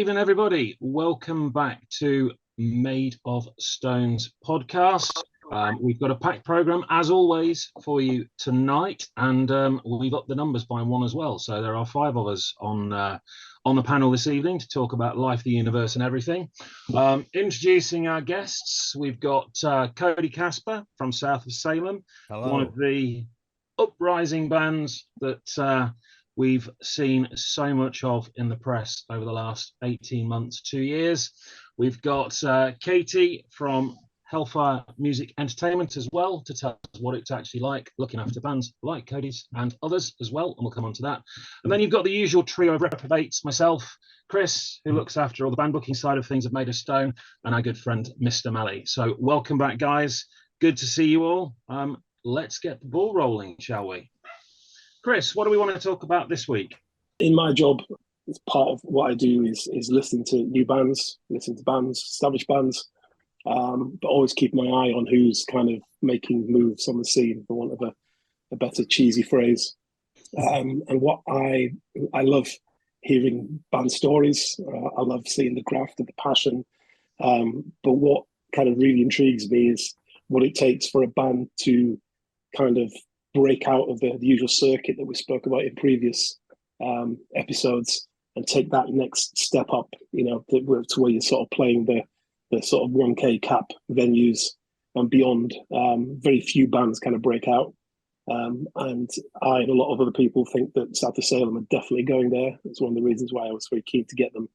evening, everybody. Welcome back to Maid of Stone's podcast. We've got a packed program, as always, for you tonight, and we've upped the numbers by one as well. So there are 5 of us on the panel this evening to talk about life, the universe, and everything. Introducing our guests, we've got Kodi Kasper from south of Salem. Hello. One of the uprising bands that we've seen so much of in the press over the last 18 months, 2 years. We've got Katie from Hellfire Music Entertainment as well to tell us what it's actually like looking after bands like Kodi's and others as well, and we'll come on to that. And then you've got the usual trio of reprobates, myself, Chris, who looks after all the band booking side of things at Maid of Stone, and our good friend, Mr. Malley. So welcome back, guys. Good to see you all. Let's get the ball rolling, shall we? Chris, what do we want to talk about this week? In my job, it's part of what I do is listening to new bands, listening to bands, established bands, but always keep my eye on who's kind of making moves on the scene, for want of a better cheesy phrase. And what I love hearing band stories. I love seeing the craft and the passion. But what kind of really intrigues me is what it takes for a band to kind of break out of the usual circuit that we spoke about in previous episodes and take that next step up, to where you're sort of playing the sort of 1K cap venues and beyond. Very few bands kind of break out. And I and a lot of other people think that South of Salem are definitely going there. It's one of the reasons why I was very keen to get them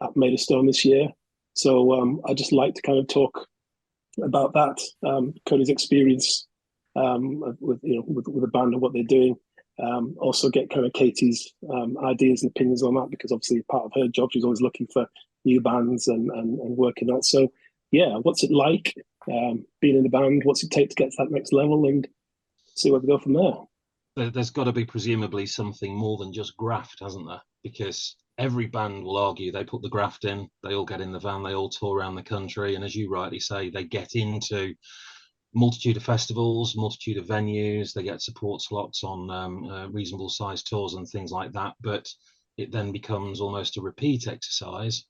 at Maid of Stone this year. So I just like to kind of talk about that, Kodi's experience with the band and what they're doing. Also get kind of Katie's ideas and opinions on that, because obviously part of her job, she's always looking for new bands and working that. So yeah, what's it like being in the band? What's it take to get to that next level, and see where we go from there? There's got to be presumably something more than just graft, hasn't there? Because every band will argue they put the graft in, they all get in the van, they all tour around the country, and as you rightly say, they get into multitude of festivals, multitude of venues, they get support slots on reasonable sized tours and things like that, but it then becomes almost a repeat exercise.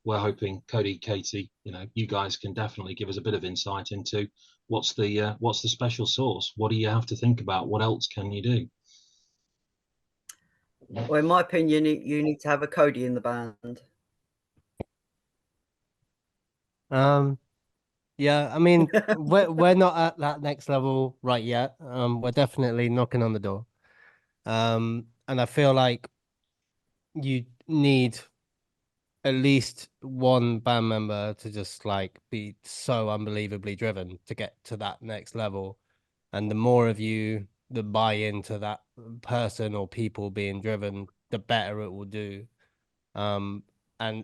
We're hoping Kodi, Katie, you guys can definitely give us a bit of insight into what's the special sauce. What do you have to think about? What else can you do? Well, in my opinion, you need to have a Kodi in the band. Yeah, I mean, we're not at that next level right yet. We're definitely knocking on the door. And I feel like you need at least one band member to just like be so unbelievably driven to get to that next level. And the more of you that buy into that person or people being driven, the better it will do. And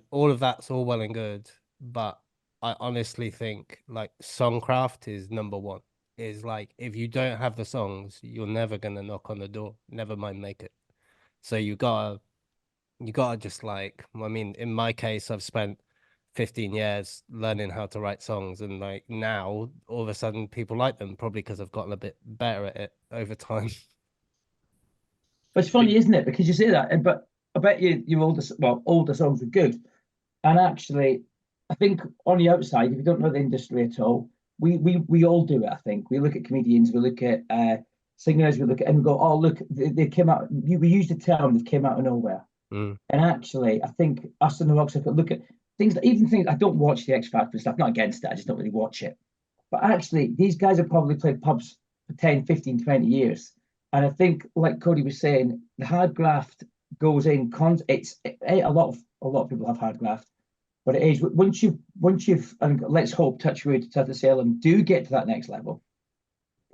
all of that's all well and good, but I honestly think like songcraft is number one. Is like, if you don't have the songs, you're never gonna knock on the door, never mind make it. So you gotta just like, I mean, in my case, I've spent 15 years learning how to write songs, and like now all of a sudden people like them, probably because I've gotten a bit better at it over time. But it's funny, isn't it? Because you say that, but I bet your older songs are good. And actually, I think on the outside, if you don't know the industry at all, we all do it. I think we look at comedians, we look at singers, we look at and we go, oh look, they came out. We use the term they came out of nowhere. And actually, I think us in the rocks look at things, even things. I don't watch the X Factor stuff. Not against it, I just don't really watch it. But actually, these guys have probably played pubs for 10, 15, 20 years. And I think, like Kodi was saying, the hard graft goes in. A lot of people have hard graft. But it is once you've and let's hope, touch wood, South of Salem do get to that next level.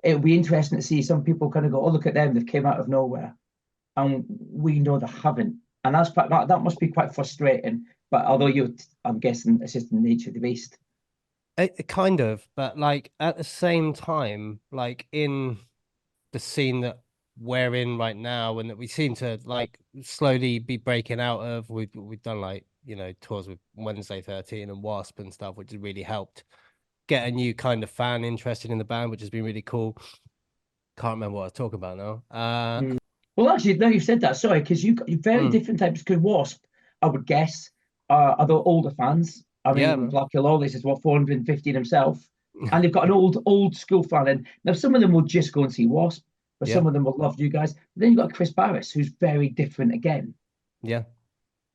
It'll be interesting to see some people kind of go, oh look at them, they've came out of nowhere, and we know they haven't, and that must be quite frustrating. But although I'm guessing it's just the nature of the beast. It kind of, but like at the same time, like in the scene that we're in right now, and that we seem to like slowly be breaking out of, we've done like, tours with Wednesday 13 and Wasp and stuff, which has really helped get a new kind of fan interested in the band, which has been really cool. Can't remember what I was talking about now. Well, actually, now you've said that, sorry, because you've very different types. Because Wasp, I would guess, are the older fans. I mean, Yeah. Black Hill All this is what 450 himself, and they've got an old school fan. And now some of them will just go and see Wasp, but Yeah. some of them will love you guys. But then you've got Chris Barris, who's very different again. Yeah.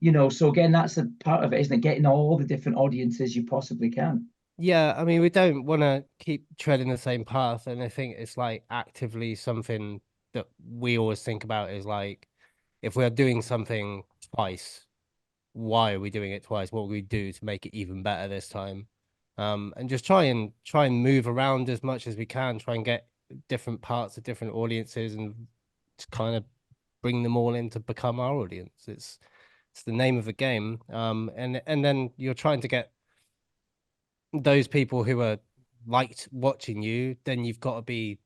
You know, so again, that's a part of it, isn't it? Getting all the different audiences you possibly can. Yeah, I mean, we don't want to keep treading the same path, and I think it's like actively something that we always think about is like, if we're doing something twice, why are we doing it twice? What will we do to make it even better this time? And just try and move around as much as we can, try and get different parts of different audiences, and to kind of bring them all in to become our audience. It's the name of the game. And then you're trying to get those people who are liked watching you. Then you've got to be,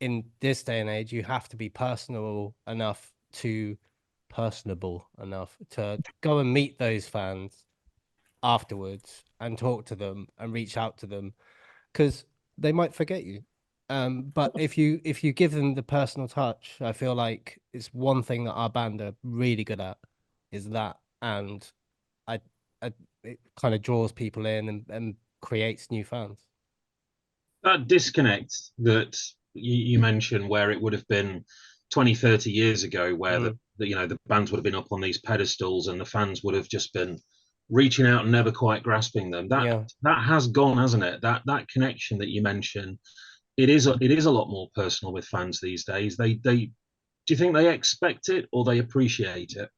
in this day and age, you have to be personable enough to go and meet those fans afterwards and talk to them and reach out to them, because they might forget you. But if you give them the personal touch, I feel like it's one thing that our band are really good at, is that. And it kind of draws people in and creates new fans. That disconnect that you mentioned, where it would have been 20, 30 years ago, where the bands would have been up on these pedestals and the fans would have just been reaching out and never quite grasping them. That has gone, hasn't it? That connection that you mentioned, it is a lot more personal with fans these days. They do you think they expect it or they appreciate it?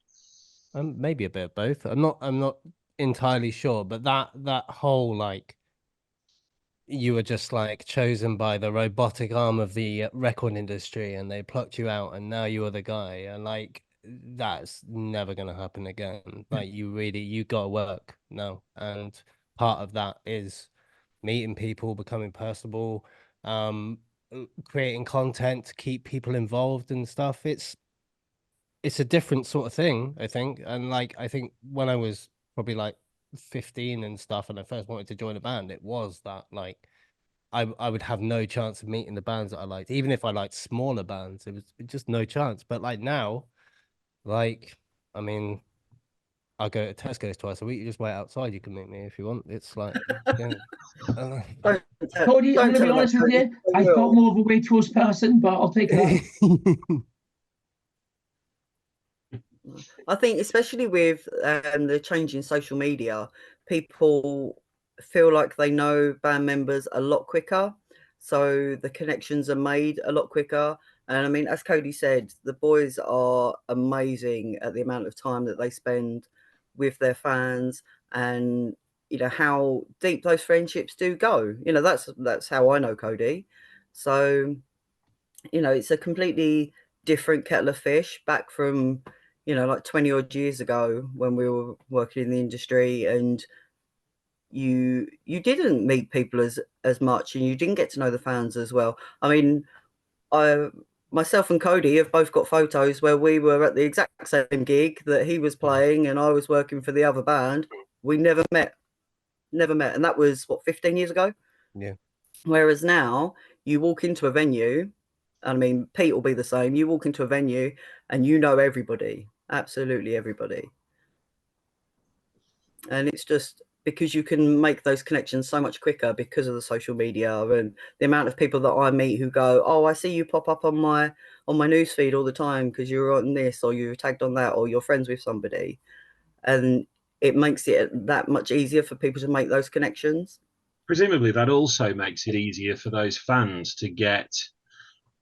Maybe a bit of both. I'm not entirely sure, but that whole, like, you were just like chosen by the robotic arm of the record industry and they plucked you out and now you are the guy, and like, that's never going to happen again. Like, you got to work now, and part of that is meeting people, becoming personable, creating content to keep people involved and stuff. It's a different sort of thing, I think. And like, I think when I was probably like 15 and stuff, and I first wanted to join a band, it was that, like, I would have no chance of meeting the bands that I liked. Even if I liked smaller bands, it was just no chance. But like now, like, I mean, I go to Tesco's twice a week. You just wait outside. You can meet me if you want. It's like, yeah. Kodi, I'm going to be honest with you. I thought more of a Waitrose person, but I'll take that. I think, especially with the change in social media, people feel like they know band members a lot quicker. So the connections are made a lot quicker. And I mean, as Kodi said, the boys are amazing at the amount of time that they spend with their fans, and you know how deep those friendships do go. You know, that's how I know Kodi. So, you know, it's a completely different kettle of fish, back from, you know, like 20 odd years ago when we were working in the industry, and you didn't meet people as much, and you didn't get to know the fans as well. I mean, myself and Kodi have both got photos where we were at the exact same gig that he was playing and I was working for the other band. We never met. And that was, what, 15 years ago? Yeah. Whereas now you walk into a venue, I mean, Pete will be the same. You walk into a venue and you know everybody, absolutely everybody. And it's just because you can make those connections so much quicker because of the social media and the amount of people that I meet who go, oh, I see you pop up on my newsfeed all the time because you're on this or you're tagged on that or you're friends with somebody. And it makes it that much easier for people to make those connections. Presumably that also makes it easier for those fans to get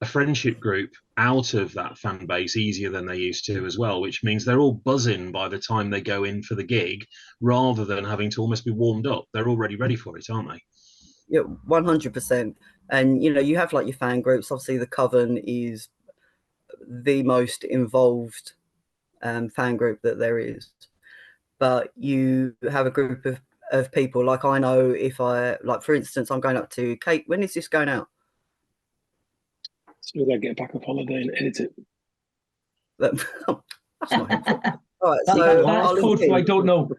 a friendship group out of that fan base easier than they used to as well, which means they're all buzzing by the time they go in for the gig rather than having to almost be warmed up. They're already ready for it, aren't they? Yeah, 100%. And, you know, you have like your fan groups. Obviously, the Coven is the most involved fan group that there is. But you have a group of people, like I know if I, like, for instance, I'm going up to Kate. When is this going out? As soon as I get back off holiday and edit it. That's not helpful. All right, that's code for I don't know.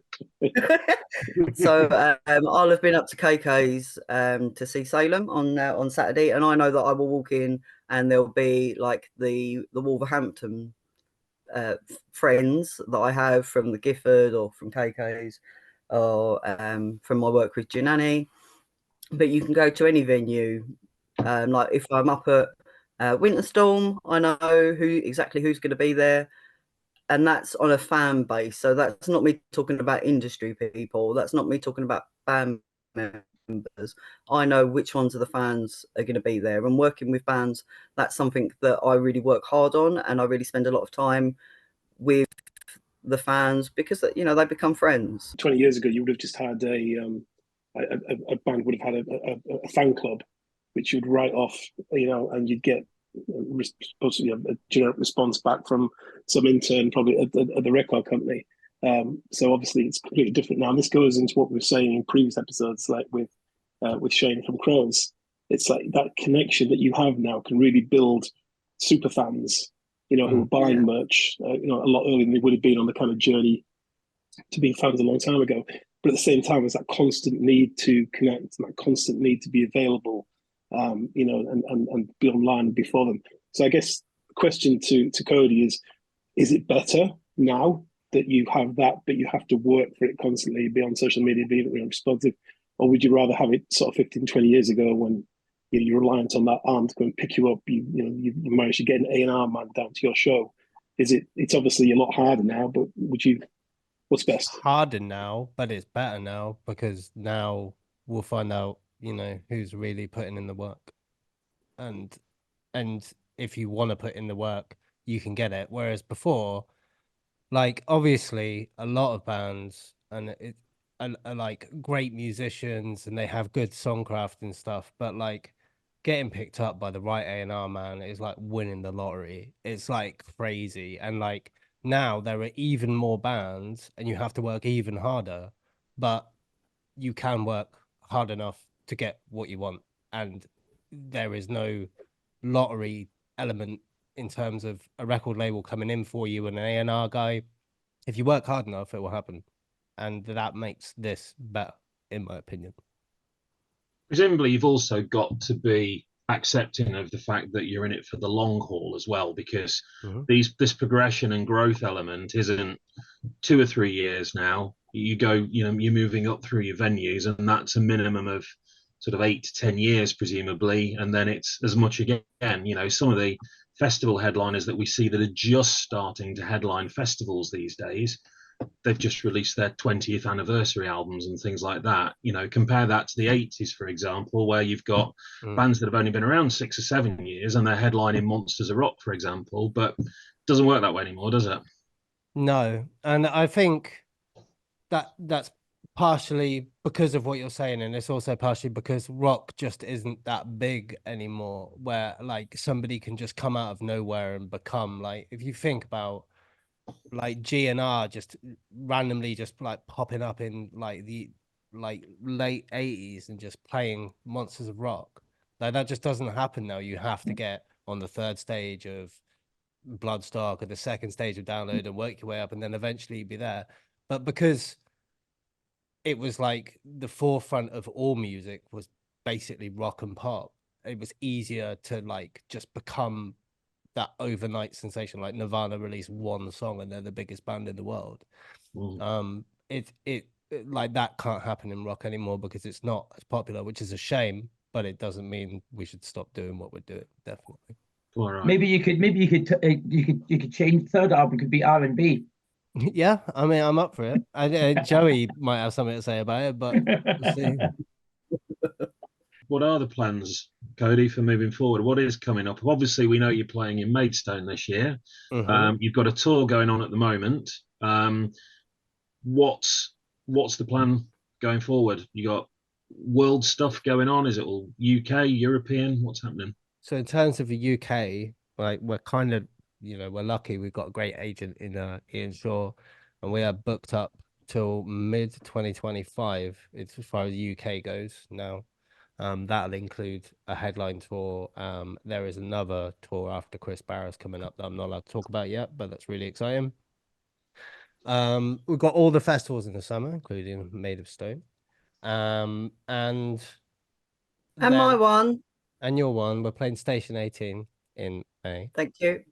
So I'll have been up to KK's to see Salem on Saturday, and I know that I will walk in and there'll be like the Wolverhampton friends that I have from the Gifford or from KK's or from my work with Giannani. But you can go to any venue. Like if I'm up at Winterstorm, I know exactly who's going to be there. And that's on a fan base. So that's not me talking about industry people. That's not me talking about band members. I know which ones of the fans are going to be there. And working with bands, that's something that I really work hard on. And I really spend a lot of time with the fans because, you know, they become friends. 20 years ago, you would have just had a band would have had a fan club, which you'd write off, you know, and you'd get supposedly a generic response back from some intern, probably at the record company. So obviously, it's completely different now. And this goes into what we were saying in previous episodes, like with Shane from Crows. It's like that connection that you have now can really build super fans, you know, who are buying merch, you know, a lot earlier than they would have been on the kind of journey to being fans a long time ago. But at the same time, there's that constant need to connect and that constant need to be available, you know, and be online before them. So I guess the question to Kodi is it better now that you have that, but you have to work for it constantly, be on social media, be responsive, or would you rather have it sort of 15, 20 years ago when you're reliant on that arm to go and pick you up, you managed to get an A&R man down to your show? It's obviously a lot harder now, but what's best? It's harder now, but it's better now because now we'll find out, you know, who's really putting in the work. And if you want to put in the work, you can get it. Whereas before, like obviously a lot of bands and it are like great musicians and they have good songcraft and stuff, but like getting picked up by the right A&R man is like winning the lottery. It's like crazy. And like now there are even more bands and you have to work even harder, but you can work hard enough to get what you want. And there is no lottery element in terms of a record label coming in for you and an A&R guy. If you work hard enough, it will happen. And that makes this better, in my opinion. Presumably, you've also got to be accepting of the fact that you're in it for the long haul as well, because this progression and growth element isn't 2 or 3 years now. You go, you know, you're moving up through your venues, and that's a minimum of sort of 8 to 10 years, presumably, and then it's as much again. You know, some of the festival headliners that we see that are just starting to headline festivals these days, they've just released their 20th anniversary albums and things like that. You know, compare that to the 80s, for example, where you've got bands that have only been around 6 or 7 years and they're headlining Monsters of Rock, for example, but it doesn't work that way anymore, does it? No. And I think that's partially because of what you're saying, and it's also partially because rock just isn't that big anymore, where like somebody can just come out of nowhere and become like, if you think about like G&R just randomly just like popping up in like the like late 80s and just playing Monsters of Rock, like that just doesn't happen now. You have to get on the third stage of Bloodstock or the second stage of Download and work your way up and then eventually be there. But because it was like the forefront of all music was basically rock and pop, it was easier to like just become that overnight sensation. Like Nirvana released one song and they're the biggest band in the world. It like that can't happen in rock anymore because it's not as popular, which is a shame, but it doesn't mean we should stop doing what we're doing. Definitely. All right. Maybe you could change. The third album could be R&B. Yeah, I mean, I'm up for it. Joey might have something to say about it, but we'll see. What are the plans, Kodi, for moving forward? What is coming up? Obviously, we know you're playing in Maidstone this year. You've got a tour going on at the moment. What's the plan going forward? You got world stuff going on? Is it all UK, European? What's happening? So in terms of the UK, like we're kind of, you know, we're lucky. We've got a great agent in Ian Shaw, and we are booked up till mid 2025. It's as far as the UK goes now. That'll include a headline tour. There is another tour after Chris Barris coming up that I'm not allowed to talk about yet, but that's really exciting. We've got all the festivals in the summer, including Maid of Stone. And my one. And your one. We're playing Station 18 in May. Thank you.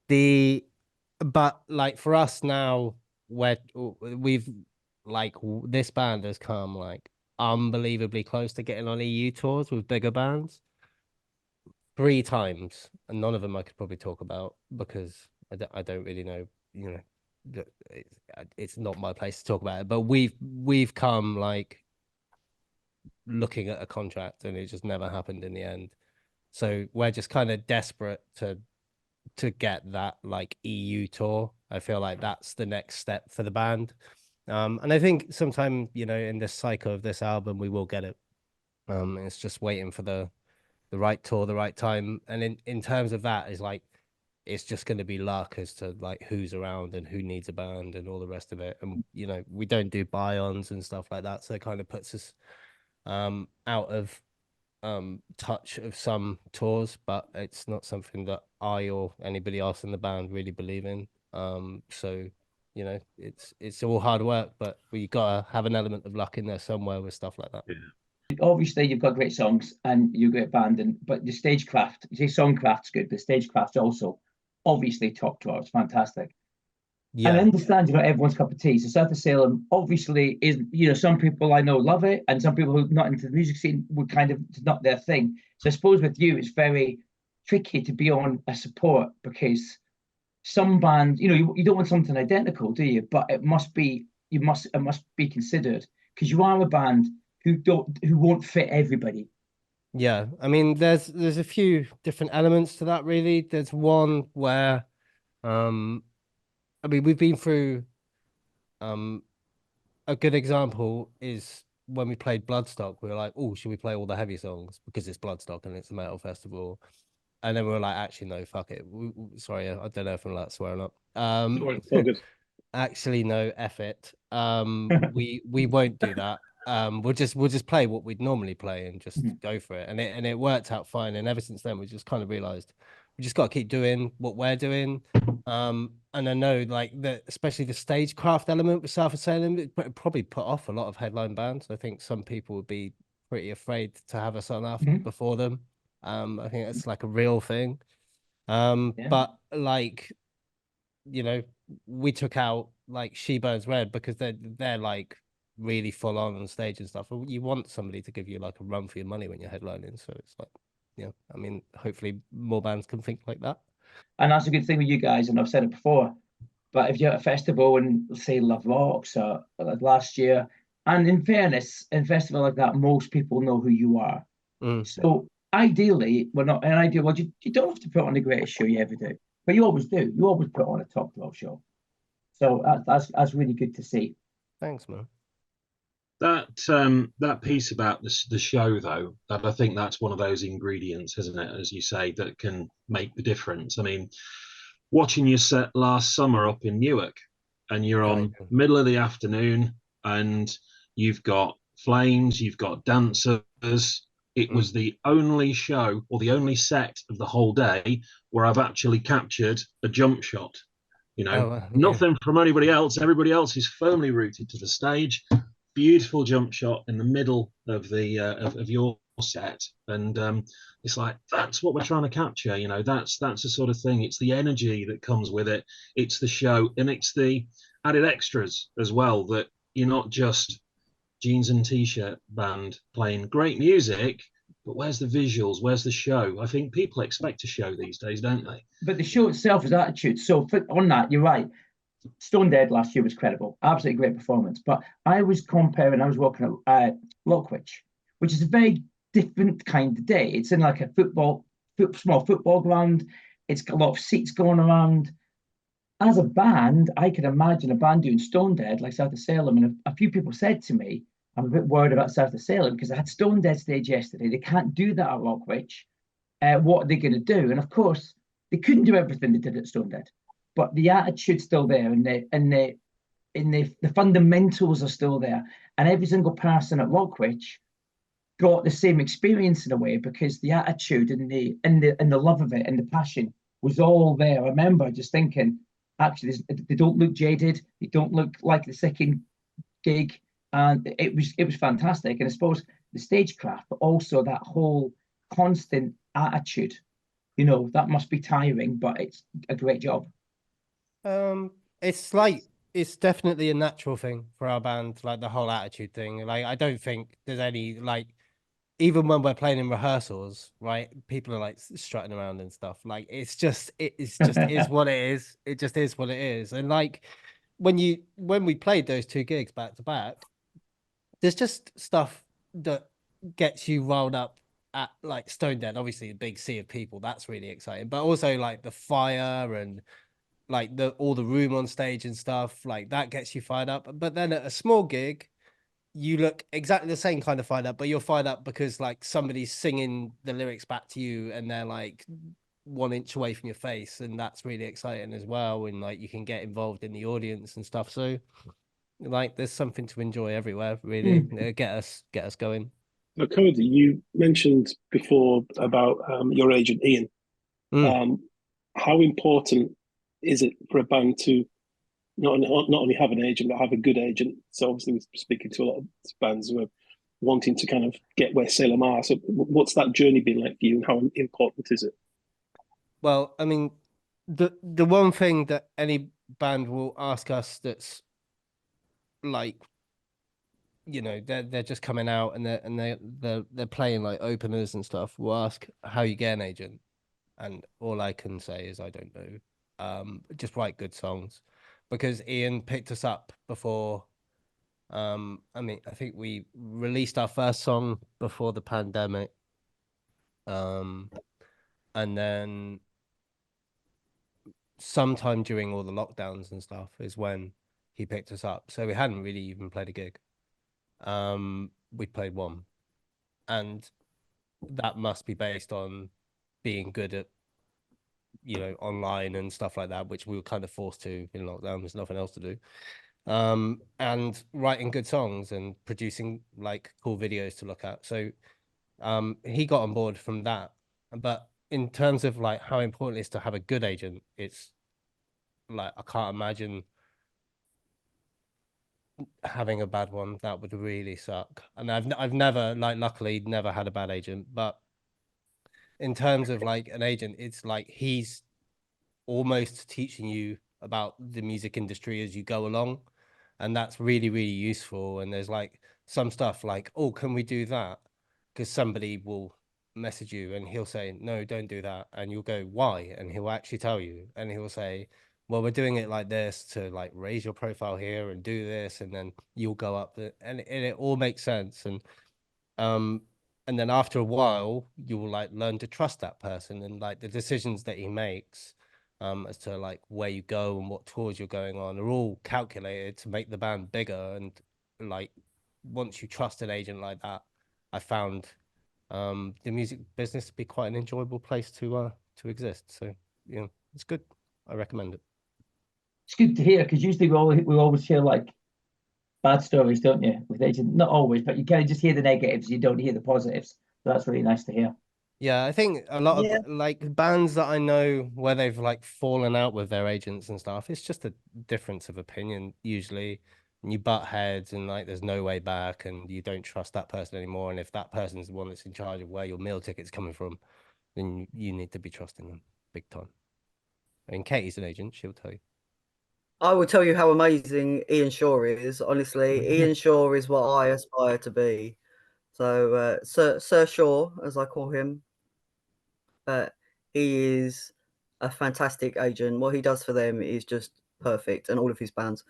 But like for us now, we've like this band has come like unbelievably close to getting on EU tours with bigger bands 3 times, and none of them I could probably talk about because I don't really know, you know, it's not my place to talk about it. But we've come like looking at a contract, and it just never happened in the end. So we're just kind of desperate to get that like EU tour. I feel like that's the next step for the band. And I think sometime, you know, in this cycle of this album, we will get it. It's just waiting for the right tour, the right time. And in terms of that, is like it's just going to be luck as to like who's around and who needs a band and all the rest of it. And you know, we don't do buy-ons and stuff like that, so it kind of puts us out of touch of some tours, but it's not something that I or anybody else in the band really believe in. So you know, it's all hard work, but we gotta have an element of luck in there somewhere with stuff like that. Yeah. Obviously, you've got great songs and you're a great band, but the stagecraft, you say songcraft's good, but stagecraft's also obviously top drawer. It's fantastic. Yeah. And I understand you're not everyone's cup of tea. So South of Salem obviously is, you know, some people I know love it, and some people who are not into the music scene would kind of, it's not their thing. So I suppose with you, it's very tricky to be on a support because some bands, you know, you don't want something identical, do you? But it must be, it must be considered because you are a band who won't fit everybody. Yeah, I mean, there's a few different elements to that, really. There's one where, I mean, we've been through, a good example is when we played Bloodstock. We were like, oh, should we play all the heavy songs because it's Bloodstock and it's a metal festival? And then we were like, actually, no, fuck it. Sorry, I don't know if I'm allowed to swear or not. It's all good. Actually, no, F it. We won't do that. We'll just play what we'd normally play and just go for it. And it worked out fine. And ever since then, we just kind of realized we just got to keep doing what we're doing. And I know like especially the stagecraft element with South of Salem, it probably put off a lot of headline bands. I think some people would be pretty afraid to have us on after before them. I think that's like a real thing. But like, you know, we took out like She Burns Red because they're like really full on stage and stuff. You want somebody to give you like a run for your money when you're headlining. So it's like, yeah, I mean, hopefully more bands can think like that. And that's a good thing with you guys, and I've said it before, but if you're at a festival and say Love Rocks or like last year, and in fairness, in a festival like that, most people know who you are. So ideally, we're not an ideal. Well, you don't have to put on the greatest show you ever do, but you always do. You always put on a top 12 show. So that's really good to see. Thanks, man. That piece about the show, though, that I think that's one of those ingredients, isn't it, as you say, that can make the difference. I mean, watching your set last summer up in Newark, and you're on middle of the afternoon, and you've got flames, you've got dancers. It was the only show or the only set of the whole day where I've actually captured a jump shot. You know, nothing from anybody else. Everybody else is firmly rooted to the stage. Beautiful jump shot in the middle of the of your set, and it's like that's what we're trying to capture. You know, that's the sort of thing. It's the energy that comes with it. It's the show, and it's the added extras as well. That you're not just jeans and t-shirt band playing great music, but where's the visuals? Where's the show? I think people expect a show these days, don't they? But the show itself is attitude. So on that, you're right. Stone Dead last year was credible, absolutely great performance. But I was comparing, I was working at Lockwich, which is a very different kind of day. It's in like a small football ground. It's got a lot of seats going around. As a band, I can imagine a band doing Stone Dead like South of Salem. And a few people said to me, I'm a bit worried about South of Salem because I had Stone Dead stage yesterday. They can't do that at Lockwich. What are they going to do? And of course, they couldn't do everything they did at Stone Dead. But the attitude's still there, and the fundamentals are still there. And every single person at Lockwich got the same experience in a way because the attitude and the love of it and the passion was all there. I remember just thinking, actually, they don't look jaded. They don't look like the second gig, and it was fantastic. And I suppose the stagecraft, but also that whole constant attitude You know, that must be tiring, but it's a great job. It's like it's definitely a natural thing for our band, like the whole attitude thing. Like I don't think there's any like even when we're playing in rehearsals, right? People are like strutting around and stuff. Like it's just is what it is. It just is what it is. And like when we played those two gigs back to back, there's just stuff that gets you rolled up at like Stone Dead, obviously a big sea of people. That's really exciting. But also like the fire and like all the room on stage and stuff, like that gets you fired up. But then at a small gig, you look exactly the same kind of fired up, but you're fired up because like somebody's singing the lyrics back to you and they're like 1 inch away from your face, and that's really exciting as well. And like you can get involved in the audience and stuff. So like there's something to enjoy everywhere, really. Get us going. Now, Kodi, you mentioned before about your agent Ian. How important is it for a band to not only have an agent but have a good agent? So obviously we're speaking to a lot of bands who are wanting to kind of get where Salem are. So what's that journey been like for you, and how important is it? Well, I mean, the one thing that any band will ask us that's like, you know, they're just coming out and they're playing like openers and stuff, will ask how you get an agent, and all I can say is I don't know. Just write good songs, because Ian picked us up before. I mean, I think we released our first song before the pandemic. And then sometime during all the lockdowns and stuff is when he picked us up. So we hadn't really even played a gig. We played one, and that must be based on being good at, you know, online and stuff like that, which we were kind of forced to in lockdown. There's nothing else to do. And writing good songs and producing like cool videos to look at. So he got on board from that. But in terms of like how important it is to have a good agent, it's like I can't imagine having a bad one. That would really suck. And I've never, like, luckily never had a bad agent. But in terms of like an agent, it's like he's almost teaching you about the music industry as you go along, and that's really, really useful. And there's like some stuff like, oh, can we do that? Because somebody will message you and he'll say, no, don't do that, and you'll go, why? And he'll actually tell you, and he'll say, well, we're doing it like this to like raise your profile here and do this, and then you'll go up and it all makes sense. And then after a while you will like learn to trust that person, and like the decisions that he makes as to like where you go and what tours you're going on are all calculated to make the band bigger. And like once you trust an agent like that, I found the music business to be quite an enjoyable place to exist. So you know, it's good. I recommend it. It's good to hear, because usually we always hear like bad stories, don't you, with agents? Not always, but you kind of just hear the negatives, you don't hear the positives. So that's really nice to hear. Yeah, I think a lot of like bands that I know where they've like fallen out with their agents and stuff, it's just a difference of opinion usually. And you butt heads and like there's no way back, and you don't trust that person anymore. And if that person's the one that's in charge of where your meal ticket's coming from, then you need to be trusting them big time. I mean, Katie's an agent, she'll tell you. I will tell you how amazing Ian Shaw is. Honestly, Ian Shaw is what I aspire to be. So, Sir Shaw, as I call him, he is a fantastic agent. What he does for them is just perfect, and all of his bands.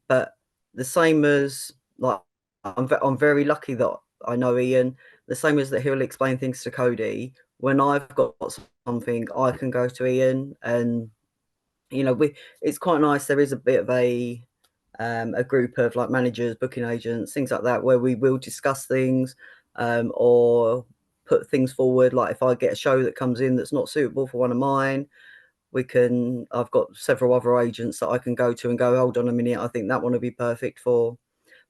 But the same as like, I'm very lucky that I know Ian. The same as that he'll explain things to Kodi. When I've got something, I can go to Ian, and you know, it's quite nice. There is a bit of a group of like managers, booking agents, things like that, where we will discuss things or put things forward. Like if I get a show that comes in that's not suitable for one of mine, I've got several other agents that I can go to and go, hold on a minute, I think that one would be perfect for.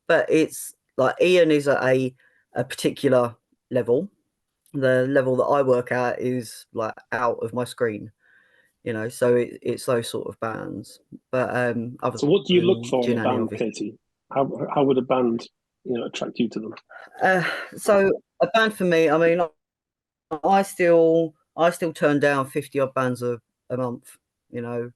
But it's like Ian is at a particular level. The level that I work at is like out of my screen, you know, so it's those sort of bands. But so what do you look for in a band, obviously. Katie? How would a band, you know, attract you to them? So a band for me, I mean, I I still turn down 50 odd bands a month, you know.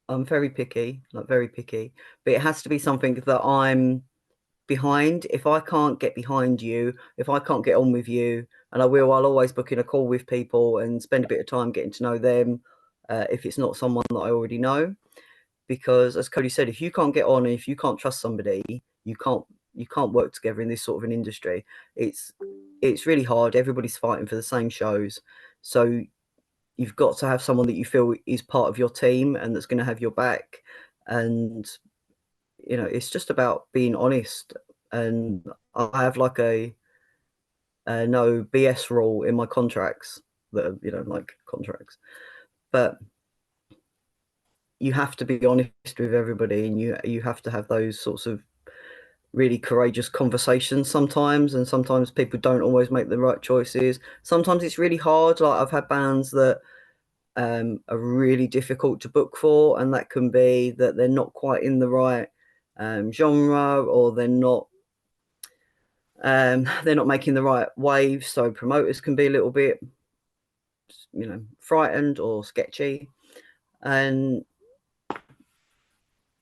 I'm very picky, like very picky, but it has to be something that I'm behind. If I can't get behind you, if I can't get on with you, and I'll always book in a call with people and spend a bit of time getting to know them, if it's not someone that I already know. Because as Kodi said, if you can't get on and if you can't trust somebody, you can't work together in this sort of an industry. It's really hard. Everybody's fighting for the same shows, so you've got to have someone that you feel is part of your team and that's going to have your back. And you know, it's just about being honest. And I have like a no BS rule in my contracts that are, you know, like contracts, but you have to be honest with everybody, and you have to have those sorts of really courageous conversations sometimes. And sometimes people don't always make the right choices. Sometimes it's really hard. Like I've had bands that are really difficult to book for, and that can be that they're not quite in the right genre, or they're not making the right waves, so promoters can be a little bit, you know, frightened or sketchy. And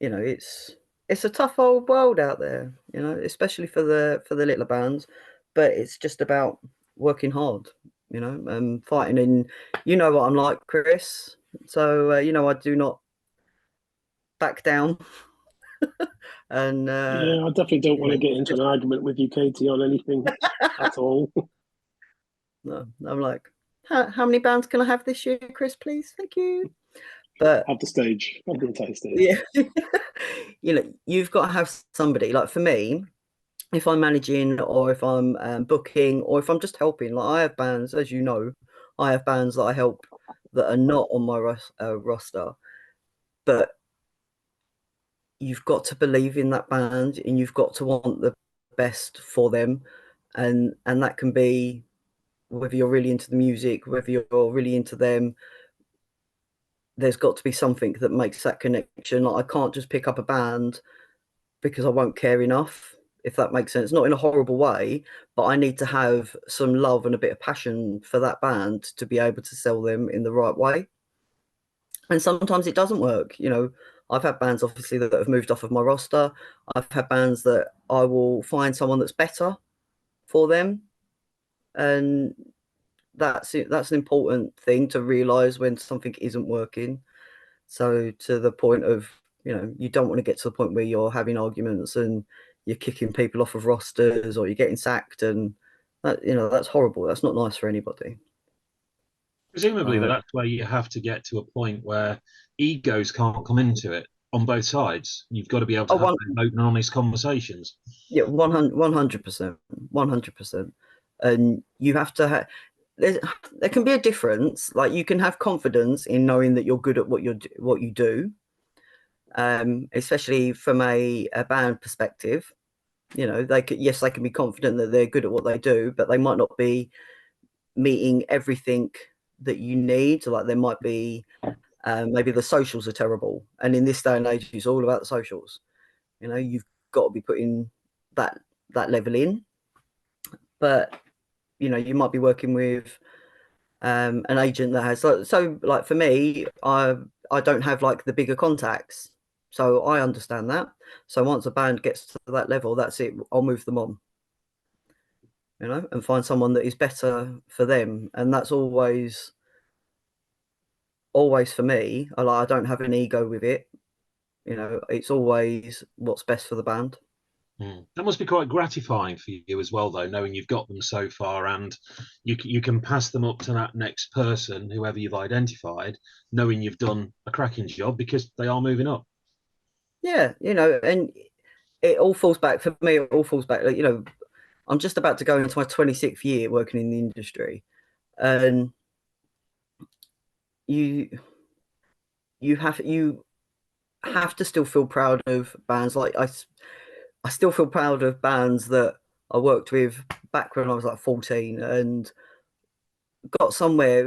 you know, it's a tough old world out there, you know, especially for the littler bands. But it's just about working hard, you know, and fighting. And you know what I'm like, Chris. So you know, I do not back down. And yeah, I definitely don't want to get into an argument with you, Katie, on anything at all. No, I'm like, how many bands can I have this year, Chris? Please, thank you. But Have the stage, have the entire stage. yeah, you know, you've got to have somebody. Like for me, if I'm managing, or if I'm booking, or if I'm just helping, like I have bands, as you know, I have bands that I help that are not on my roster, but you've got to believe in that band, and you've got to want the best for them. And that can be whether you're really into the music, whether you're really into them. There's got to be something that makes that connection. Like I can't just pick up a band because I won't care enough, if that makes sense. Not in a horrible way, but I need to have some love and a bit of passion for that band to be able to sell them in the right way. And sometimes it doesn't work. You know, I've had bands obviously that have moved off of my roster. I've had bands that I will find someone that's better for them. And that's it. That's an important thing to realize when something isn't working. So to the point of, you know, you don't want to get to the point where you're having arguments and you're kicking people off of rosters, or you're getting sacked, and that, you know, that's horrible. That's not nice for anybody. Presumably, that's where you have to get to a point where egos can't come into it on both sides. You've got to be able to have open and honest conversations. Yeah, 100%, 100%. And you have to have. There can be a difference. Like you can have confidence in knowing that you're good at what you do, especially from a band perspective. You know, they can be confident that they're good at what they do, but they might not be meeting everything that you need. So like there might be maybe the socials are terrible, and in this day and age it's all about the socials. You know, you've got to be putting that level in. But you know, you might be working with an agent that has, so like for me, I don't have like the bigger contacts, so I understand that. So once a band gets to that level, that's it, I'll move them on, you know, and find someone that is better for them. And that's always for me. I don't have an ego with it, you know, it's always what's best for the band. That must be quite gratifying for you as well, though, knowing you've got them so far and you can pass them up to that next person, whoever you've identified, knowing you've done a cracking job because they are moving up. Yeah, you know, and it all falls back, for me, it all falls back, you know, I'm just about to go into my 26th year working in the industry, and you have to still feel proud of bands. Like I still feel proud of bands that I worked with back when I was like 14 and got somewhere.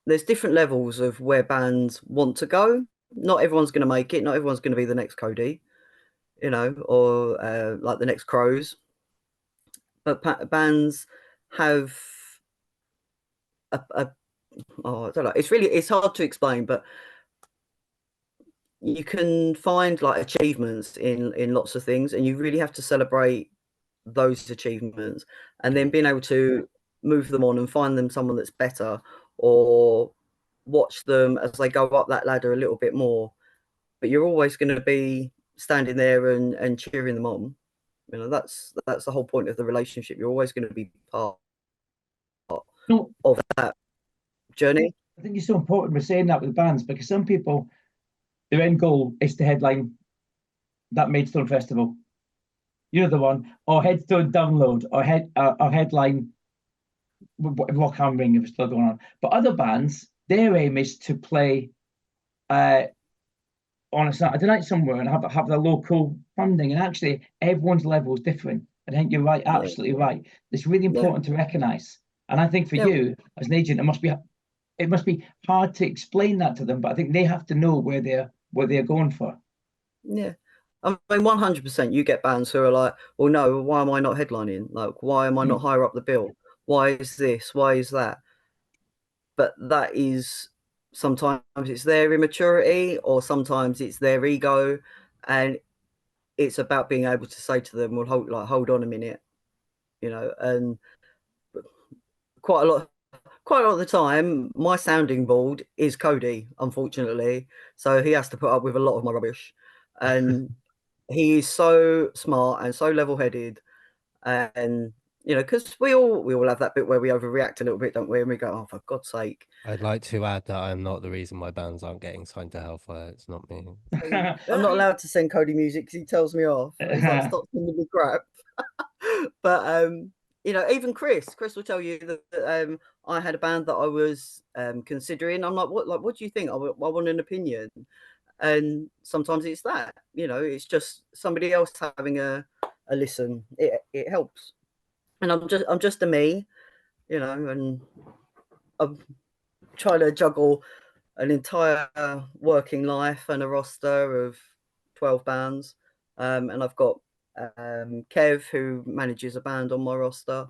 There's different levels of where bands want to go. Not everyone's going to make it. Not everyone's going to be the next Kodi, you know, or like the next Crows. But bands have I don't know. It's hard to explain, but you can find like achievements in lots of things, and you really have to celebrate those achievements, and then being able to move them on and find them someone that's better, or watch them as they go up that ladder a little bit more. But you're always going to be standing there and cheering them on. You know, that's the whole point of the relationship. You're always going to be part of that journey. I think it's so important we're saying that with bands, because some people, their end goal is to headline that Maidstone Festival. You're the one, or Headstone Download, or headline Rock Am Ring if it's still going on. But other bands, their aim is to play on a Saturday night somewhere and have the local funding. And actually, everyone's level is different. I think you're right, absolutely right. It's really important to recognise. And I think for you as an agent, it must be hard to explain that to them. But I think they have to know where they're going for. Yeah. I mean, 100%. You get bands who are like, well, no, why am I not headlining? Like, why am I not higher up the bill? Why is this? Why is that? But that is, sometimes it's their immaturity, or sometimes it's their ego, and it's about being able to say to them, well, hold on a minute, you know. And quite a lot of the time, my sounding board is Kodi, unfortunately, so he has to put up with a lot of my rubbish. And he is so smart and so level-headed, and you know, because we all have that bit where we overreact a little bit, don't we? And we go, oh, for God's sake. I'd like to add that I'm not the reason why bands aren't getting signed to Hellfire. It's not me. I'm not allowed to send Kodi music because he tells me off. He's like, stop sending me crap. But you know, even Chris will tell you that I had a band that I was considering. I'm like, what do you think? I want an opinion. And sometimes it's that, you know, it's just somebody else having a listen. It helps. And I'm just a me, you know, and I'm trying to juggle an entire working life and a roster of 12 bands. And I've got Kev, who manages a band on my roster,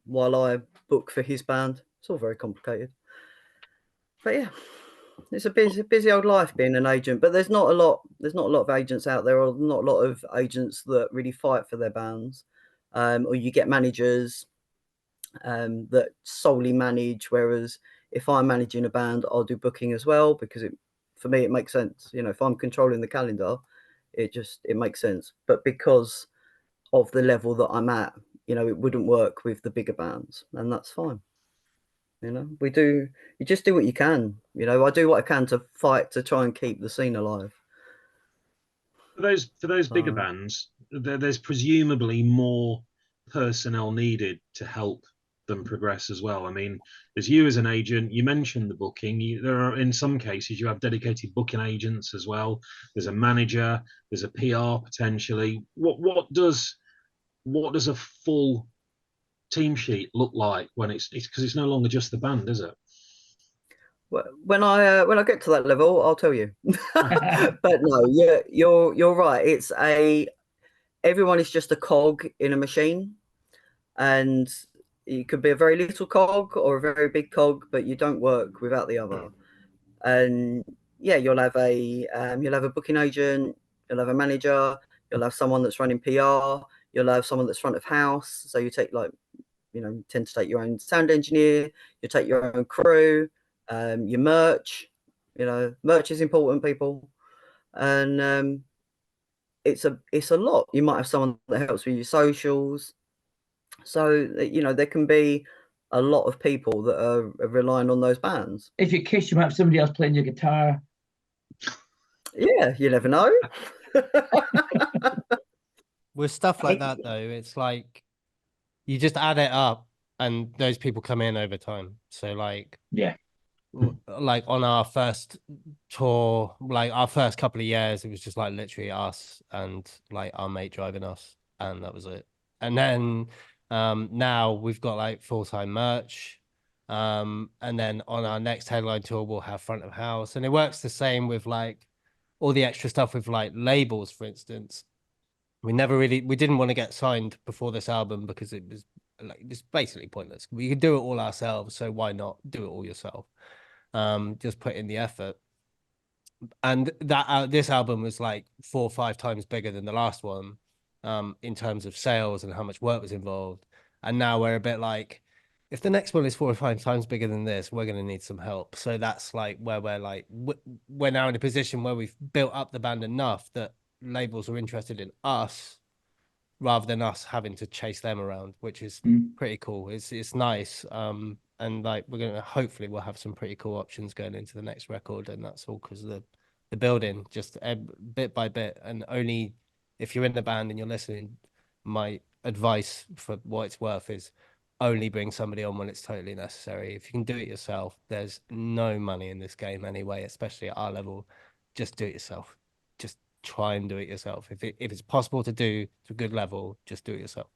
while I book for his band. It's all very complicated. But yeah, it's a busy old life being an agent. But there's not a lot of agents out there, or not a lot of agents that really fight for their bands. Or you get managers that solely manage, whereas if I'm managing a band, I'll do booking as well, because for me it makes sense. You know, if I'm controlling the calendar, it makes sense. But because of the level that I'm at, you know, it wouldn't work with the bigger bands, and that's fine. You know, you just do what you can. You know, I do what I can to fight to try and keep the scene alive. For those bigger bands, there's presumably more personnel needed to help them progress as well. I mean, as you as an agent, you mentioned the booking. There are, in some cases, you have dedicated booking agents as well. There's a manager. There's a PR potentially. What does a full team sheet look like when it's because it's no longer just the band, is it? When I get to that level, I'll tell you. But no, you're right. Everyone is just a cog in a machine, and you could be a very little cog or a very big cog, but you don't work without the other. And yeah, you'll have a booking agent, you'll have a manager, you'll have someone that's running PR, you'll have someone that's front of house. So you take tend to take your own sound engineer, you take your own crew, your merch. You know, merch is important, people, and it's a lot. You might have someone that helps with your socials. So, you know, there can be a lot of people that are relying on those bands. If you Kiss, you might have somebody else playing your guitar. Yeah, you never know. With stuff like that, though, it's like you just add it up and those people come in over time. So like on our first tour, like our first couple of years, it was just like literally us and like our mate driving us, and that was it. And then now we've got like full-time merch, and then on our next headline tour we'll have front of house, and it works the same with like all the extra stuff with like labels. For instance, we didn't want to get signed before this album because it was like it's basically pointless. We can do it all ourselves, so why not do it all yourself? Just put in the effort. And that this album was like 4 or 5 times bigger than the last one, in terms of sales and how much work was involved. And now we're a bit like, if the next one is 4 or 5 times bigger than this, we're going to need some help. So that's like where we're like, we're now in a position where we've built up the band enough that labels are interested in us rather than us having to chase them around, which is pretty cool. It's nice. And like hopefully we'll have some pretty cool options going into the next record, and that's all because of the building, just bit by bit. And only if you're in the band and you're listening, my advice for what it's worth is only bring somebody on when it's totally necessary. If you can do it yourself, there's no money in this game anyway, especially at our level. Just do it yourself. Just try and do it yourself. If it's possible to do to a good level, just do it yourself.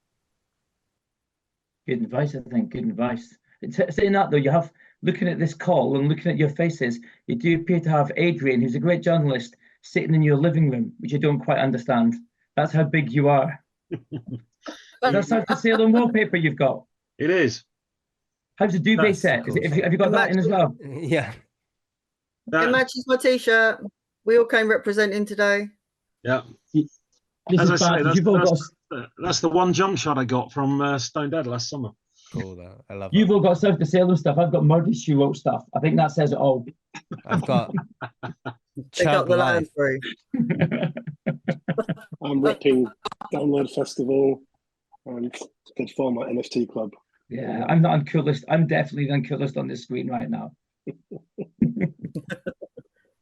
Good advice, I think. Good advice. Saying that though, you have, looking at this call and looking at your faces, you do appear to have Adrian, who's a great journalist, sitting in your living room, which I don't quite understand. That's how big you are. That's how the Salem wallpaper you've got. It is. How's the duvet set? Have you got that in as well? Yeah. It matches my t-shirt. We all came representing today. Yeah. This As I is say, bad. that's the one jump shot I got from Stone Dead last summer. Cool, that. I love You've that. all got South to Salem stuff. I've got Murdy Shoe Road stuff. I think that says it all. I've got They got Chug the Life. land free. I'm repping Download Festival and the former NFT Club. Yeah, I'm not uncoolest. I'm definitely the uncoolest on this screen right now.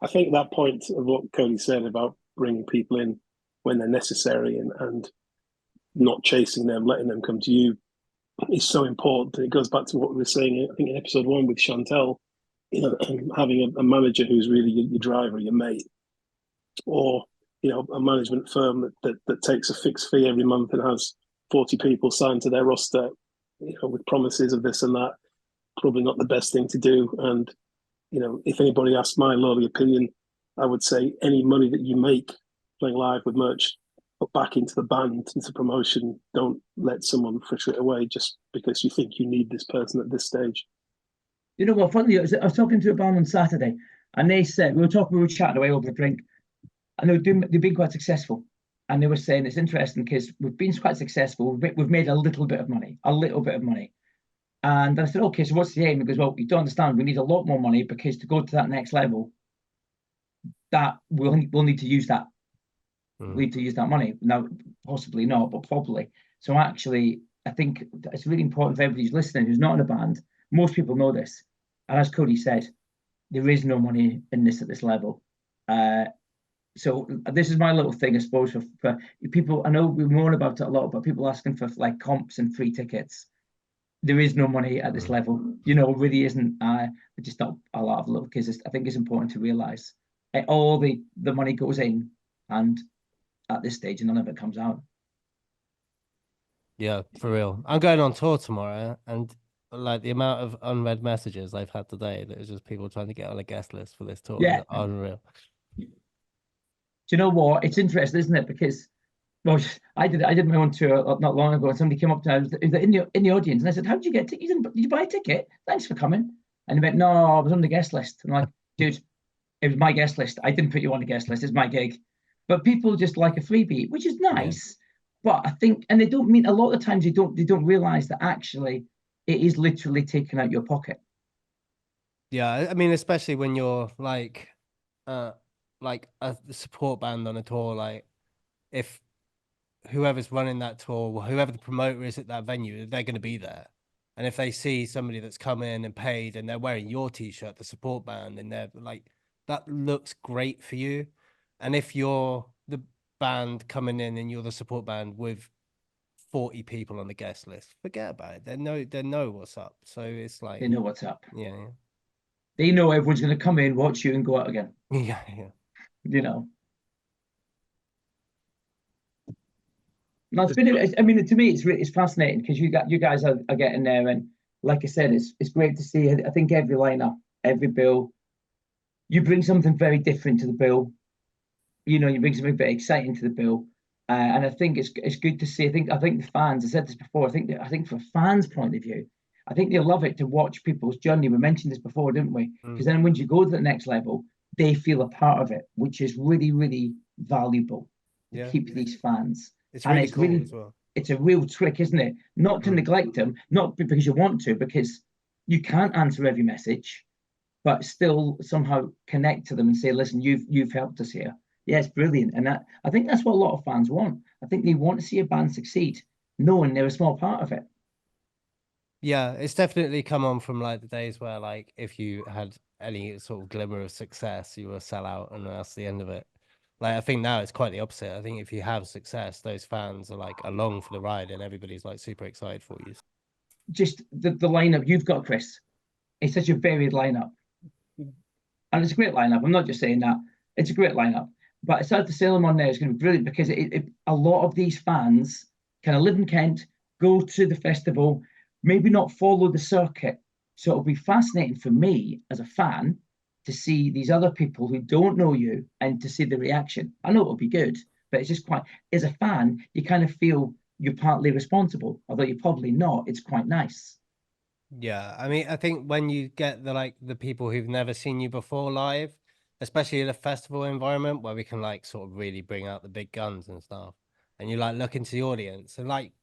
I think that point of what Cody said about bringing people in when they're necessary and not chasing them, letting them come to you, is so important. It goes back to what we were saying, I think, in episode 1 with Chantel, having a manager who's really your driver, your mate, or a management firm that takes a fixed fee every month and has 40 people signed to their roster, with promises of this and that. Probably not the best thing to do. And if anybody asks my lowly opinion, I would say any money that you make playing live with merch, put back into the band, into promotion. Don't let someone fritter it away just because you think you need this person at this stage. You know what? Funny, I was talking to a band on Saturday, and they said we were chatting away over a drink, and they've been quite successful, and they were saying it's interesting because we've been quite successful. We've made a little bit of money, and I said, okay, so what's the aim? He goes, well, you don't understand. We need a lot more money because to go to that next level, that we'll need to use that. We need to use that money. Now, possibly not, but probably. So actually, I think it's really important for everybody who's listening, who's not in a band. Most people know this. And as Cody said, there is no money in this at this level. So this is my little thing, I suppose, for people. I know we moan about it a lot, but people asking for like comps and free tickets. There is no money at this level. Really isn't. Just not a lot of little kids. I think it's important to realise all the money goes in, and at this stage, none of it comes out. Yeah, for real. I'm going on tour tomorrow, and like the amount of unread messages I've had today, that is just people trying to get on a guest list for this tour. Yeah, unreal. Do you know what? It's interesting, isn't it? Because I did my own tour not long ago, and somebody came up to me, I was in the audience, and I said, "How did you get tickets? Did you buy a ticket? Thanks for coming." And he went, "No, I was on the guest list." And I'm like, "Dude, it was my guest list. I didn't put you on the guest list. It's my gig." But people just like a freebie, which is nice. Yeah. But I think, and they don't mean, a lot of the times they don't realize that actually it is literally taken out your pocket. Yeah, I mean, especially when you're like a support band on a tour, like if whoever's running that tour, whoever the promoter is at that venue, they're going to be there. And if they see somebody that's come in and paid and they're wearing your t-shirt, the support band, and they're like, that looks great for you. And if you're the band coming in and you're the support band with 40 people on the guest list, forget about it. They know what's up. So it's like, they know what's up. Yeah. They know everyone's going to come in, watch you, and go out again. Yeah. That's been. I mean, to me, it's fascinating because you guys are getting there, and like I said, it's great to see. I think every lineup, every bill, you bring something very different to the bill. You bring something very exciting to the bill, And I think it's good to see. I think the fans. I said this before. I think from a fan's point of view, I think they love it to watch people's journey. We mentioned this before, didn't we? Because then when you go to the next level, they feel a part of it, which is really, really valuable to keep these fans. It's really cool as well. It's a real trick, isn't it? Not to neglect them, not because you want to, because you can't answer every message, but still somehow connect to them and say, listen, you've helped us here. Yeah, it's brilliant. And I think that's what a lot of fans want. I think they want to see a band succeed, knowing they're a small part of it. Yeah, it's definitely come on from like the days where like if you had any sort of glimmer of success, you were sell out and that's the end of it. Like I think now it's quite the opposite. I think if you have success, those fans are like along for the ride and everybody's like super excited for you. Just the lineup you've got, Chris, it's such a varied lineup. And it's a great lineup. I'm not just saying that. It's a great lineup. But aside the Salem on there is going to be brilliant because a lot of these fans kind of live in Kent, go to the festival, maybe not follow the circuit. So it'll be fascinating for me as a fan to see these other people who don't know you and to see the reaction. I know it'll be good, but it's just quite, as a fan, you kind of feel you're partly responsible, although you're probably not. It's quite nice. Yeah, I mean, I think when you get the people who've never seen you before live, especially in a festival environment where we can like sort of really bring out the big guns and stuff, and you like look into the audience and like,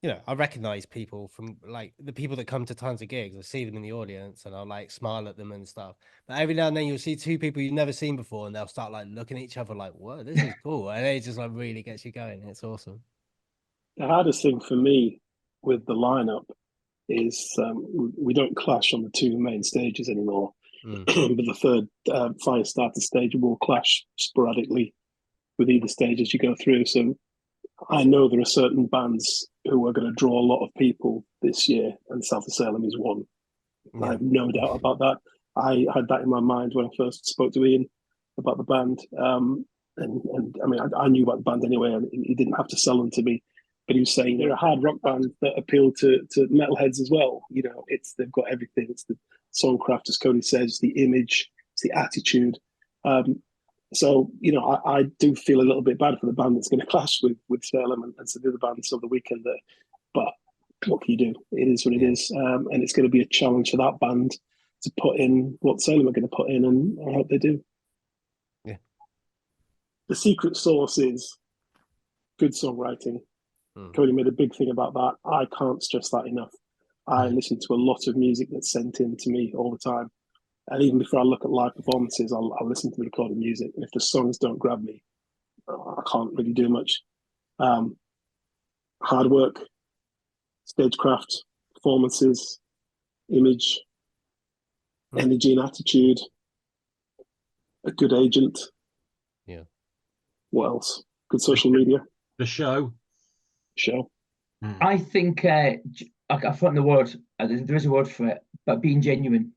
you know, I recognize people from like the people that come to tons of gigs. I see them in the audience and I'll like smile at them and stuff. But every now and then you'll see two people you've never seen before and they'll start like looking at each other like, whoa, this is cool. And it just like really gets you going. It's awesome. The hardest thing for me with the lineup is we don't clash on the two main stages anymore. But the third fire starter stage will clash sporadically with either stage as you go through. So I know there are certain bands who are going to draw a lot of people this year, and South of Salem is one. Yeah. I have no doubt about that. I had that in my mind when I first spoke to Ian about the band. And I mean, I knew about the band anyway, and he didn't have to sell them to me. But he was saying they're a hard rock band that appeal to metalheads as well. You know, they've got everything. It's the songcraft, as Kodi says, the image, it's the attitude. So, you know, I do feel a little bit bad for the band that's going to clash with Salem and some of the bands of the weekend there. But what can you do? It is what it is. And it's going to be a challenge for that band to put in what Salem are going to put in, and I hope they do. Yeah. The secret sauce is good songwriting. Kodi made a big thing about that. I can't stress that enough. I listen to a lot of music that's sent in to me all the time. And even before I look at live performances, I'll listen to the recorded music. And if the songs don't grab me, I can't really do much. Hard work, stagecraft, performances, image, energy and attitude, a good agent. Yeah. What else? Good social media. The show. I think I found the word. There is a word for it, but being genuine,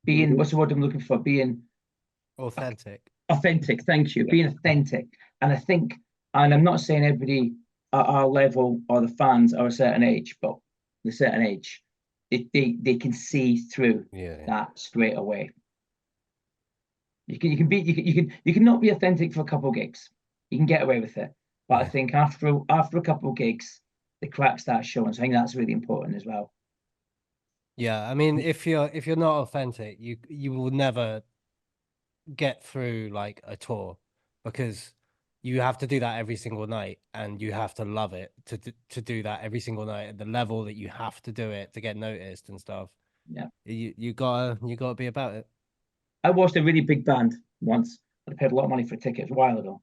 what's the word I'm looking for? Being authentic. Authentic. Thank you. Yeah. Being authentic, and I think, and I'm not saying everybody at our level or the fans are a certain age, but a certain age, they can see through that straight away. You can not be authentic for a couple of gigs. You can get away with it. But I think after a couple of gigs, the crack starts showing. So I think that's really important as well. Yeah, I mean, if you're not authentic, you will never get through like a tour, because you have to do that every single night, and you have to love it to do that every single night at the level that you have to do it to get noticed and stuff. Yeah, you gotta be about it. I watched a really big band once. I paid a lot of money for a ticket a while ago.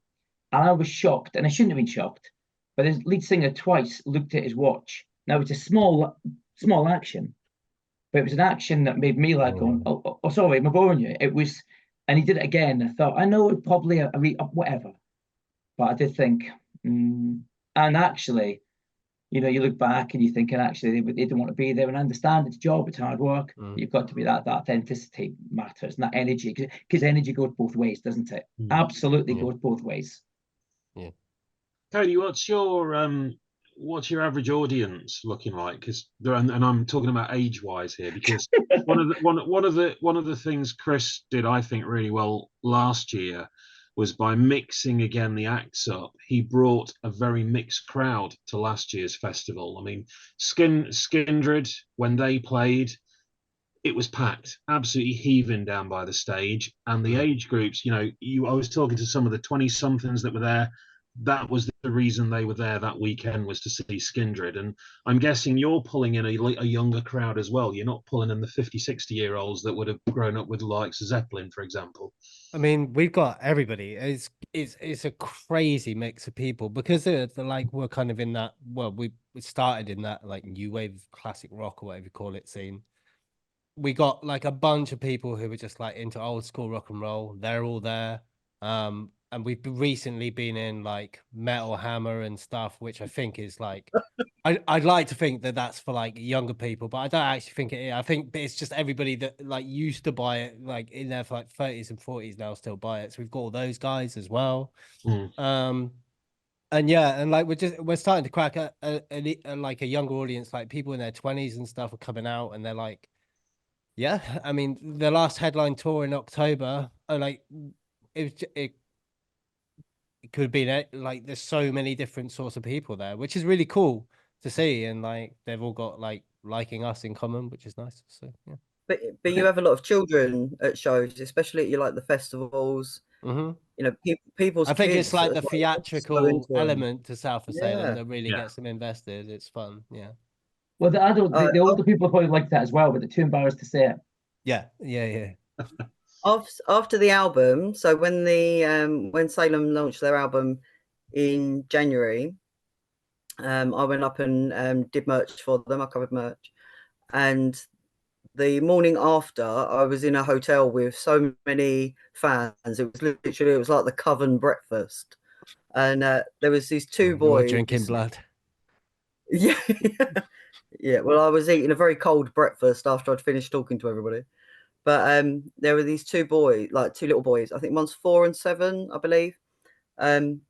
And I was shocked, and I shouldn't have been shocked, but his lead singer twice looked at his watch. Now, it's a small action, but it was an action that made me like going, oh, sorry, am I boring you? It was, and he did it again. I thought, I know it probably whatever, but I did think, and actually, you know, you look back and you're thinking, actually, they didn't want to be there, and I understand it's a job, it's hard work. You've got to be that authenticity matters, and that energy, because energy goes both ways, doesn't it? Absolutely goes both ways. Yeah. Kodi, what's your average audience looking like? Because and I'm talking about age-wise here, because one of the things Chris did, I think, really well last year was by mixing again the acts up, he brought a very mixed crowd to last year's festival. I mean, Skindred, when they played, it was packed, absolutely heaving down by the stage. And the age groups, I was talking to some of the 20-somethings that were there. That was the reason they were there that weekend, was to see Skindred. And I'm guessing you're pulling in a younger crowd as well. You're not pulling in the 50, 60-year-olds that would have grown up with the likes of Zeppelin, for example. I mean, we've got everybody. It's a crazy mix of people, because they're like, we're kind of in that, well, we started in that like new wave classic rock or whatever you call it scene. We got like a bunch of people who were just like into old school rock and roll. They're all there. And we've recently been in like Metal Hammer and stuff, which I think is like, I'd like to think that that's for like younger people, but I don't actually think it is. I think it's just everybody that like used to buy it, like in there for like 30s and 40s now still buy it. So we've got all those guys as well. And yeah, and like we're starting to crack like a younger audience, like people in their 20s and stuff are coming out, and they're like, yeah, I mean, the last headline tour in October, like it could be like there's so many different sorts of people there, which is really cool to see, and like they've all got like liking us in common, which is nice. So yeah. But you have a lot of children at shows, especially at the festivals. People's I think kids it's like the so theatrical element to South of Salem that really gets them invested. It's fun. Yeah. Well, the older people probably like that as well, but they're too embarrassed to say it. Yeah. After the album, so when Salem launched their album in January, I went up and did merch for them. I covered merch, and the morning after, I was in a hotel with so many fans. It was like the Coven breakfast, and there was these two boys drinking blood. Yeah. Yeah, well, I was eating a very cold breakfast after I'd finished talking to everybody. But there were these two boys, like two little boys. I think one's 4 and 7, I believe. And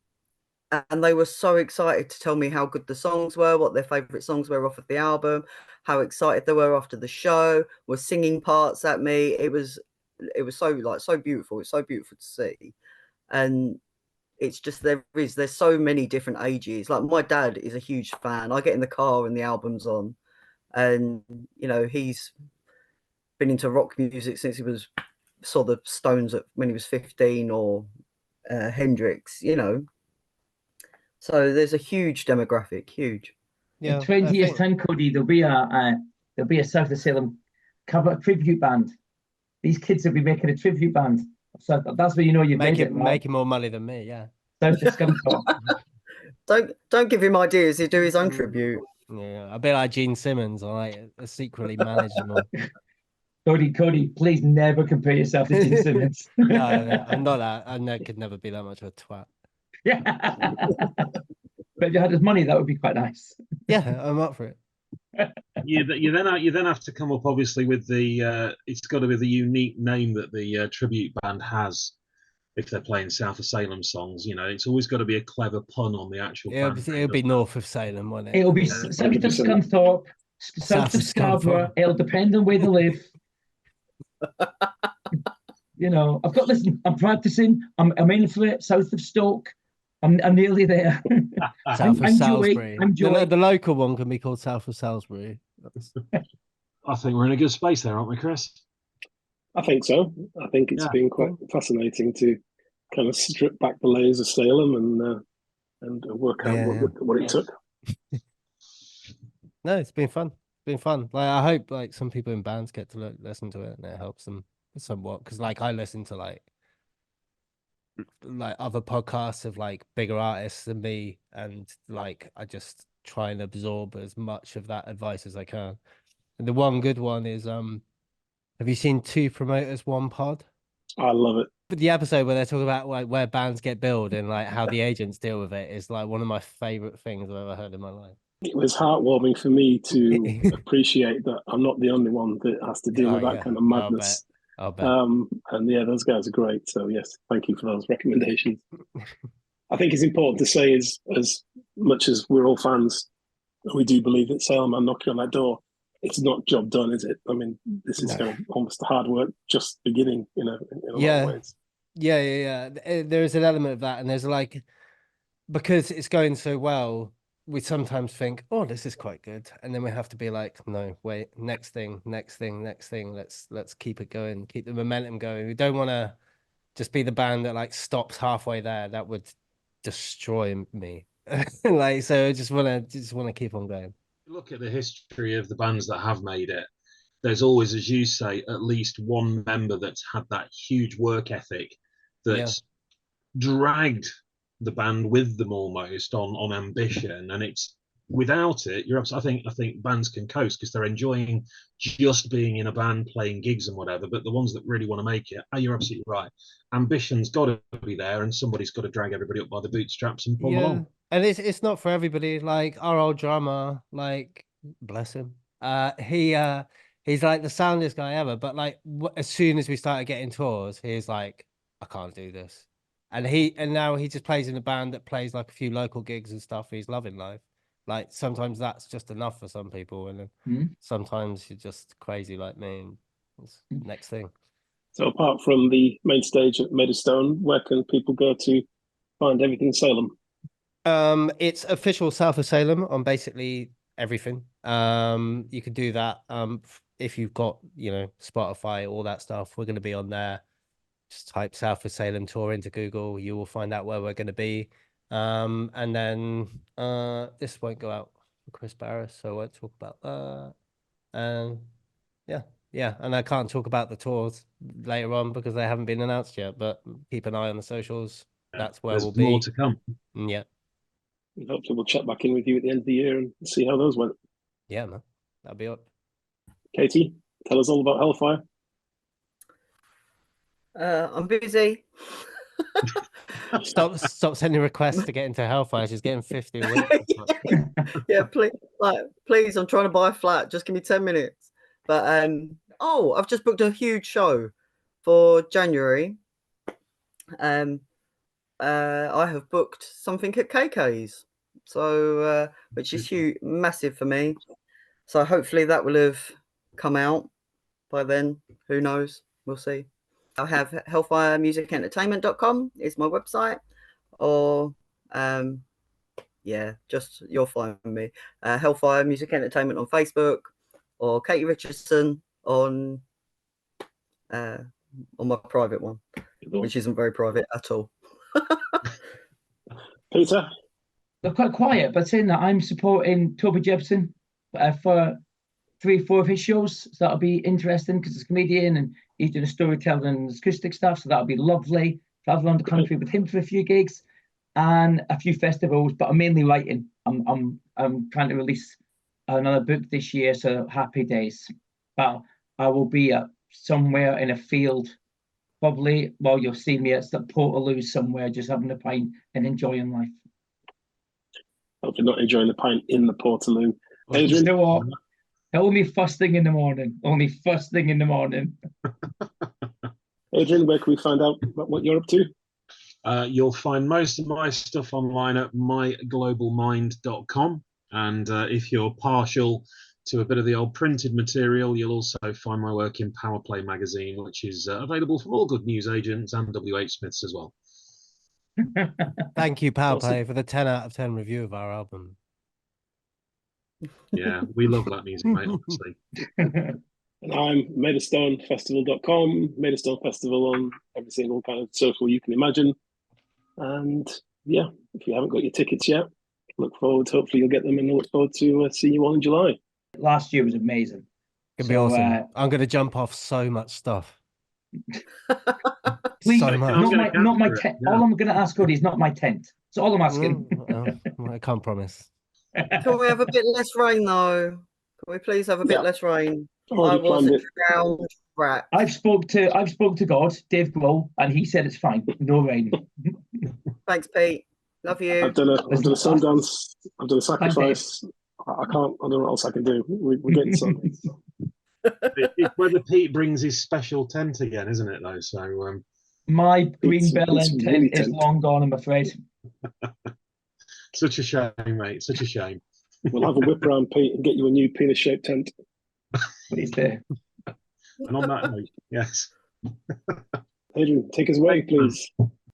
they were so excited to tell me how good the songs were, what their favourite songs were off of the album, how excited they were after the show, were singing parts at me. It was so beautiful. It's so beautiful to see. And it's just there's so many different ages. Like my dad is a huge fan. I get in the car and the album's on, and he's been into rock music since he saw the Stones when he was 15, or Hendrix. So there's a huge demographic, huge. In 20 years' time, Kodi, there'll be a South of Salem cover tribute band. These kids will be making a tribute band. So that's where you've made it. Making more money than me, yeah. South of Scunthorpe. Don't give him ideas. He'll do his own tribute. Yeah, a bit like Gene Simmons, or like a secretly managed one. Kodi, please never compare yourself to Gene Simmons. No, I'm not that. I could never be that much of a twat. Yeah. But if you had his money, that would be quite nice. Yeah, I'm up for it. You then have to come up, obviously, with the it's got to be the unique name that the tribute band has if they're playing South of Salem songs. It's always got to be a clever pun on the actual. It'll be North of Salem, won't it? It'll be South of Scunthorpe, South of Scarborough. It'll depend on where they live. Listen, I'm practicing. I'm aiming for it. South of Stoke. I'm nearly there. South of Salisbury. I'm Joy. The local one can be called South of Salisbury. I think we're in a good space there, aren't we, Chris? I think so. I think it's been quite fascinating to kind of strip back the layers of Salem and work out what it took. No, it's been fun. Like, I hope like some people in bands get to listen to it and it helps them somewhat, because like I listen to like other podcasts of like bigger artists than me, and like I just try and absorb as much of that advice as I can. And the one good one is have you seen Two Promoters One Pod? I love it. But the episode where they're talking about like where bands get billed and like how the agents deal with it is like one of my favorite things I've ever heard in my life. It was heartwarming for me to appreciate that I'm not the only one that has to deal with that kind of madness. I'll bet. And yeah, those guys are great. So yes, thank you for those recommendations. I think it's important to say, as much as we're all fans, we do believe that Salem are knocking on that door. It's not job done, is it? I mean, this is kind of almost the hard work just beginning, in a lot of ways. Yeah. There is an element of that, and there's like, because it's going so well, we sometimes think, oh, this is quite good, and then we have to be like, no, wait, next thing. Let's keep it going, keep the momentum going. We don't want to just be the band that like stops halfway there. That would destroy me. Like, so I just want to keep on going. Look at the history of the bands that have made it. There's always, as you say, at least one member that's had that huge work ethic that's dragged the band with them almost on ambition. And it's without it, I think bands can coast because they're enjoying just being in a band, playing gigs and whatever. But the ones that really want to make it, you're absolutely right. Ambition's got to be there, and somebody's got to drag everybody up by the bootstraps and pull them along. And it's not for everybody. Like our old drummer, like bless him, he's like the soundest guy ever. But like as soon as we started getting tours, he's like, I can't do this. And now he just plays in a band that plays like a few local gigs and stuff. He's loving life. Like sometimes that's just enough for some people, and then sometimes you're just crazy like me, and it's next thing. So apart from the main stage at Maid of Stone, where can people go to find everything Salem? It's official South of Salem on basically everything. You can do that. If you've got, Spotify, all that stuff, we're going to be on there. Just type South of Salem tour into Google. You will find out where we're going to be. And then this won't go out for Chris Barris, so I won't talk about that. And yeah. And I can't talk about the tours later on because they haven't been announced yet. But keep an eye on the socials. That's where we'll be. More to come. Yeah. And hopefully we'll check back in with you at the end of the year and see how those went. Yeah, man. That'll be up. Katie, tell us all about Hellfire. I'm busy. Stop sending requests to get into Hellfire. She's getting 50 a week. Yeah, please, I'm trying to buy a flat. Just give me 10 minutes. But I've just booked a huge show for January. I have booked something at KK's, so which is huge, massive for me. So hopefully that will have come out by then. Who knows? We'll see. I have hellfiremusicentertainment.com is my website, or just you'll find me. Hellfire Music Entertainment on Facebook, or Katie Richardson on my private one, which isn't very private at all. Peter? They're quite quiet, but saying that, I'm supporting Toby Jepson for 3-4 of his shows, so that'll be interesting because he's a comedian and he's doing storytelling and acoustic stuff, so that'll be lovely. Travel around the country with him for a few gigs and a few festivals, but I'm mainly writing. I'm trying to release another book this year, so happy days. But I will be somewhere in a field, probably. Well, you'll see me at the Portaloo somewhere, just having a pint and enjoying life. Hopefully not enjoying the pint in the Portaloo. You know what? Only first thing in the morning. Adrian, where can we find out what you're up to? You'll find most of my stuff online at myglobalmind.com. And if you're partial to a bit of the old printed material, you'll also find my work in Powerplay magazine, which is available from all good newsagents and WH Smiths as well. Thank you, Powerplay, for the 10 out of 10 review of our album. Yeah, we love that music, mate, honestly. And I'm maidofstonefestival.com, Maid of Stone Festival on every single kind of social you can imagine. And yeah, if you haven't got your tickets yet, look forward. Hopefully you'll get them, and look forward to seeing you all in July. Last year was amazing. It'll be awesome. I'm going to jump off so much stuff. Please, so much. Not my tent. Yeah. All I'm going to ask Cody is not my tent. That's all I'm asking. I can't promise. Can we have a bit less rain, though? Can we please have a bit less rain? I was a drowned rat. I've spoke to God, Dave Grohl, and he said it's fine. No rain. Thanks, Pete. Love you. I've done a Sundance. I've done a sacrifice. I don't know what else I can do. We're getting something. It's whether Pete brings his special tent again, isn't it, though? So my green bell end tent is long gone, I'm afraid. Such a shame, mate. Such a shame. We'll have a whip around, Pete, and get you a new penis-shaped tent. Please do. And on that note, yes. Adrian, take us away, please.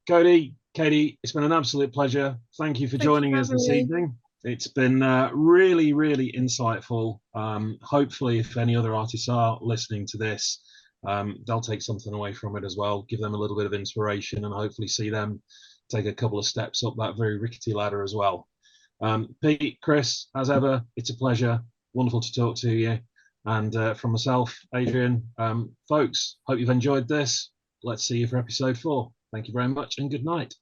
Kodi, Katie, it's been an absolute pleasure. Thank you for Thank you joining for us this having me. evening. It's been really, really insightful. Hopefully, if any other artists are listening to this, they'll take something away from it as well, give them a little bit of inspiration, and hopefully see them take a couple of steps up that very rickety ladder as well. Pete, Chris, as ever, it's a pleasure. Wonderful to talk to you. And from myself, Adrian, folks, hope you've enjoyed this. Let's see you for episode 4. Thank you very much and good night.